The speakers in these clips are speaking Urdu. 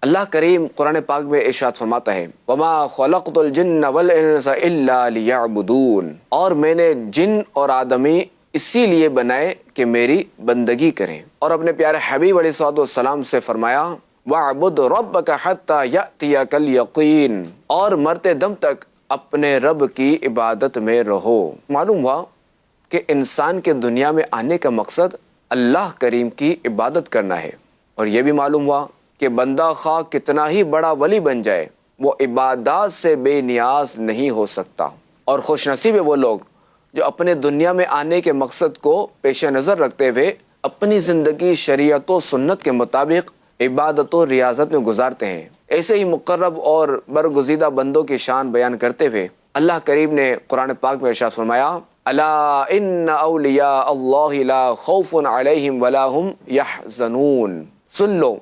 اللہ کریم قرآن پاک میں ارشاد فرماتا ہے وَمَا خَلَقْتُ الْجِنَّ وَالْإِنسَ إِلَّا لِيَعْبُدُونَ، اور میں نے جن اور آدمی اسی لیے بنائے کہ میری بندگی کریں۔ اور اپنے پیارے حبیب علیہ الصلوۃ والسلام سے فرمایا وَاعْبُدْ رَبَّكَ حَتَّى يَأْتِيَكَ الْيَقِينُ، اور مرتے دم تک اپنے رب کی عبادت میں رہو۔ معلوم ہوا کہ انسان کے دنیا میں آنے کا مقصد اللہ کریم کی عبادت کرنا ہے، اور یہ بھی معلوم ہوا کہ بندہ خواہ کتنا ہی بڑا ولی بن جائے وہ عبادات سے بے نیاز نہیں ہو سکتا۔ اور خوش نصیب ہے وہ لوگ جو اپنے دنیا میں آنے کے مقصد کو پیش نظر رکھتے ہوئے اپنی زندگی شریعت و سنت کے مطابق عبادت و ریاضت میں گزارتے ہیں۔ ایسے ہی مقرب اور برگزیدہ بندوں کی شان بیان کرتے ہوئے اللہ کریم نے قرآن پاک میں ارشاد فرمایا الا ان اولیاء اللہ لا خوف علیہم ولا هم یحزنون، سن لو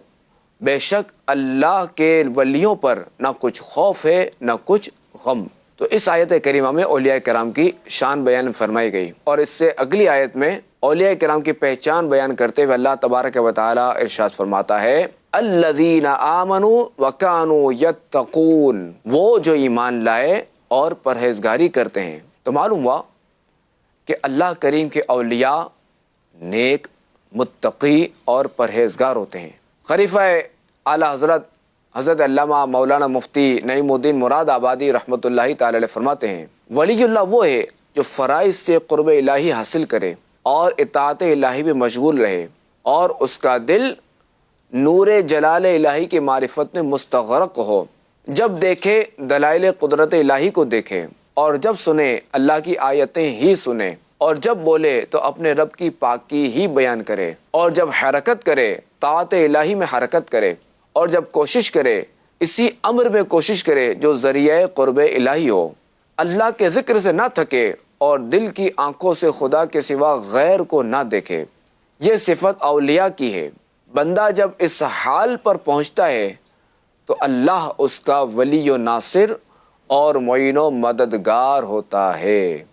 بے شک اللہ کے ولیوں پر نہ کچھ خوف ہے نہ کچھ غم۔ تو اس آیت کریمہ میں اولیاء کرام کی شان بیان فرمائی گئی، اور اس سے اگلی آیت میں اولیاء کرام کی پہچان بیان کرتے ہوئے اللہ تبارک و تعالی ارشاد فرماتا ہے الذین آمنوا وکانوا یتقون، وہ جو ایمان لائے اور پرہیزگاری کرتے ہیں۔ تو معلوم ہوا کہ اللہ کریم کے اولیاء نیک، متقی اور پرہیزگار ہوتے ہیں۔ خلیفہ اعلیٰ حضرت علامہ مولانا مفتی نعیم الدین مراد آبادی رحمۃ اللہ تعالی علیہ فرماتے ہیں ولی اللہ وہ ہے جو فرائض سے قرب الہی حاصل کرے اور اطاعت الہی میں مشغول رہے، اور اس کا دل نور جلال الہی کی معرفت میں مستغرق ہو، جب دیکھے دلائل قدرت الہی کو دیکھے، اور جب سنے اللہ کی آیتیں ہی سنے، اور جب بولے تو اپنے رب کی پاکی ہی بیان کرے، اور جب حرکت کرے طاعت الہی میں حرکت کرے، اور جب کوشش کرے اسی امر میں کوشش کرے جو ذریعہ قرب الہی ہو، اللہ کے ذکر سے نہ تھکے اور دل کی آنکھوں سے خدا کے سوا غیر کو نہ دیکھے۔ یہ صفت اولیاء کی ہے۔ بندہ جب اس حال پر پہنچتا ہے تو اللہ اس کا ولی و ناصر اور معین و مددگار ہوتا ہے۔